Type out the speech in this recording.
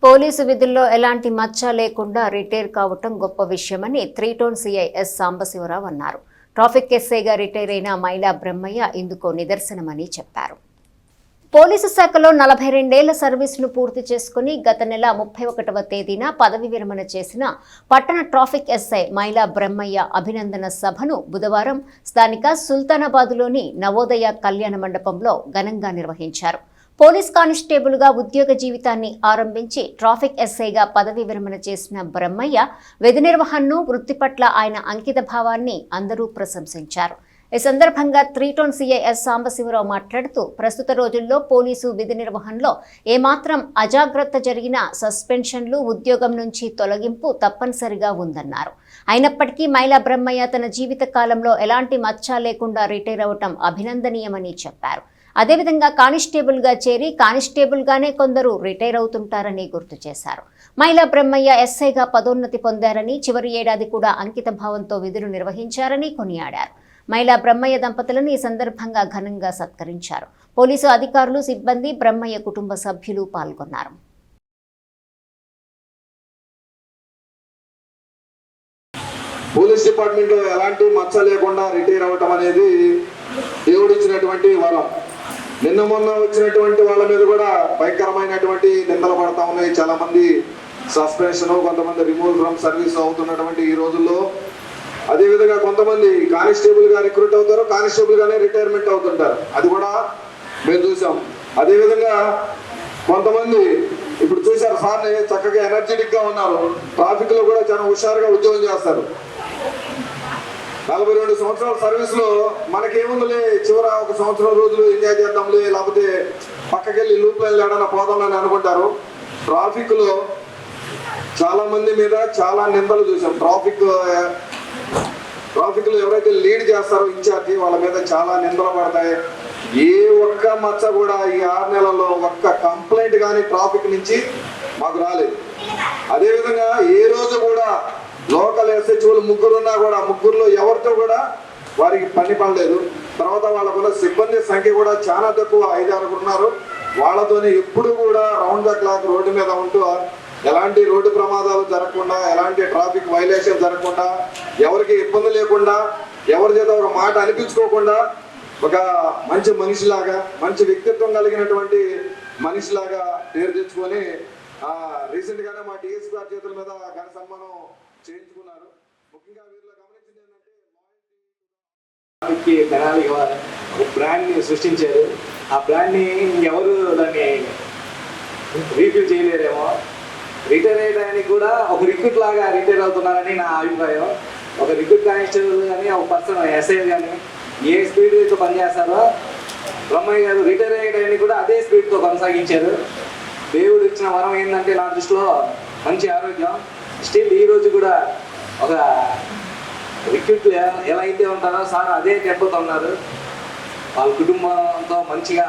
Police విధుల్లో ఎలాంటి మచ్చ లేకుండా రిటైర్ కావటం గొప్ప విషయమని 3 టౌన్ సీఐ ఎస్ సాంబశివరావు అన్నారు. ట్రాఫిక్ ఎస్ఐగా రిటైర్ అయిన మైలా బ్రహ్మయ్య ఇందుకు నిదర్శనమని చెప్పారు. పోలీసు శాఖలో 42 ఏళ్ల సర్వీసును పూర్తి చేసుకుని గత నెల 31వ తేదీన పదవి విరమణ చేసిన పట్టణ ట్రాఫిక్ ఎస్ఐ మైలా బ్రహ్మయ్య అభినందన సభను బుధవారం స్థానిక సుల్తానాబాద్లోని నవోదయ కళ్యాణ మండపంలో ఘనంగా నిర్వహించారు. పోలీస్ కానిస్టేబుల్గా ఉద్యోగ జీవితాన్ని ఆరంభించి ట్రాఫిక్ ఎస్ఐగా పదవి విరమణ చేసిన బ్రహ్మయ్య విధి నిర్వహణను, వృత్తి పట్ల ఆయన అంకిత భావాన్ని అందరూ ప్రశంసించారు. ఈ సందర్భంగా 3 టౌన్ సీఐ ఎస్ సాంబశివరావు మాట్లాడుతూ, ప్రస్తుత రోజుల్లో పోలీసు విధి నిర్వహణలో ఏమాత్రం అజాగ్రత్త జరిగినా సస్పెన్షన్లు, ఉద్యోగం నుంచి తొలగింపు తప్పనిసరిగా ఉందన్నారు. అయినప్పటికీ మైలా బ్రహ్మయ్య తన జీవిత కాలంలో ఎలాంటి మచ్చ లేకుండా రిటైర్ అవటం అభినందనీయమని చెప్పారు. అదేవిధంగా కానిస్టేబుల్గా చేరి కానిస్టేబుల్గానే కొందరు రిటైర్ అవుతుంటారని గుర్తు చేశారు. మైలా బ్రహ్మయ్య ఎస్ఐగా పదోన్నతి పొందారని, చివరి ఏడాది కూడా అంకిత భావంతో విధులు నిర్వహించారని కొనియాడారు. మైలా బ్రహ్మయ్య దంపతులను ఈ సందర్భంగా ఘనంగా సత్కరించారు. పోలీసు అధికారులు, సిబ్బంది, బ్రహ్మయ్య కుటుంబ సభ్యులు పాల్గొన్నారు. పోలీస్ డిపార్ట్మెంట్ లో ఎలాంటి మచ్చ లేకుండా రిటైర్ అవటం అనేది దేవుడిచ్చినటువంటి వరం. నిన్న మొన్న వచ్చినటువంటి వాళ్ళ మీద కూడా భయంకరమైనటువంటి నిందలు పడతా ఉన్నాయి. చాలా మంది సస్పెన్షన్, కొంతమంది రిమూవ్ ఫ్రమ్ సర్వీస్ అవుతున్నటువంటి ఈ రోజుల్లో. అదేవిధంగా కొంతమంది కానిస్టేబుల్ గా రిక్రూట్ అవుతారు, కానిస్టేబుల్ గానే రిటైర్మెంట్ అవుతుంటారు. అది కూడా మేము చూసాం. అదేవిధంగా కొంతమంది ఇప్పుడు చూసారు, సార్ని చక్కగా ఎనర్జెటిక్ గా ఉన్నారు, ట్రాఫిక్ లో కూడా చాలా హుషారుగా ఉద్యోగం చేస్తారు. 42 సంవత్సరాల సర్వీస్ లో మనకేముందులే, చివర ఒక సంవత్సరం రోజులు ఎంజాయ్ చేద్దాంలే, లేకపోతే పక్కకెళ్ళి లూప్ లైన్ ఏడన్నా పోదాంలని అనుకుంటారు. ట్రాఫిక్ లో చాలా మంది మీద చాలా నిందలు చూసాం. ట్రాఫిక్ లో ఎవరైతే లీడ్ చేస్తారో ఇన్ఛార్జి, వాళ్ళ మీద చాలా నిందలు పడతాయి. ఏ ఒక్క మచ్చ కూడా ఈ 6 నెలల్లో ఒక్క కంప్లైంట్ కానీ ట్రాఫిక్ నుంచి మాకు రాలేదు. అదేవిధంగా ఏ రోజు కూడా లోకల్ ఎస్హెచ్ఓలు ముగ్గురున్నా కూడా ముగ్గురులో ఎవరితో కూడా వారికి పని పడలేదు. తర్వాత వాళ్ళకున్న సిబ్బంది సంఖ్య కూడా చాలా తక్కువ, 5-6 ఉన్నారు. వాళ్ళతోనే ఎప్పుడు కూడా రౌండ్ ద క్లాక్ రోడ్డు మీద ఉంటూ ఎలాంటి రోడ్డు ప్రమాదాలు జరగకుండా, ఎలాంటి ట్రాఫిక్ వైలేషన్ జరగకుండా, ఎవరికి ఇబ్బంది లేకుండా, ఎవరి చేత ఒక మాట అనిపించుకోకుండా ఒక మంచి మనిషిలాగా, మంచి వ్యక్తిత్వం కలిగినటువంటి మనిషిలాగా పేరు తెచ్చుకొని రీసెంట్ గానే మా డిఎస్పీ గారి చేతుల మీద ఘన సన్మానం చేయించుకున్నారు. ముఖ్యంగా వీరిలో గమనించింది ఏంటంటే, తెనాలి బ్రాండ్ ని సృష్టించారు. ఆ బ్రాండ్ ని ఎవరు దాన్ని రీఫిల్ చేయలేరేమో. రిటైర్ అయ్యడానికి కూడా ఒక రిక్రూట్ లాగా రిటైర్ అవుతున్నారని నా అభిప్రాయం. ఒక రిక్రూట్ కానిస్టేబుల్ కానీ, ఒక పర్సన్ ఎస్ఐ కానీ ఏ స్పీడ్తో పనిచేస్తారో బ్రహ్మయ్య గారు రిటైర్ అయ్యడానికి కూడా అదే స్పీడ్తో కొనసాగించారు. దేవుడు ఇచ్చిన వరం ఏంటంటే నా దృష్టిలో మంచి ఆరోగ్యం. స్టిల్ ఈ రోజు కూడా ఒక రిక్రూట్ ఎలా అయితే ఉంటారో సార్ అదే టెంపోతో ఉన్నారు. వాళ్ళ కుటుంబంతో మంచిగా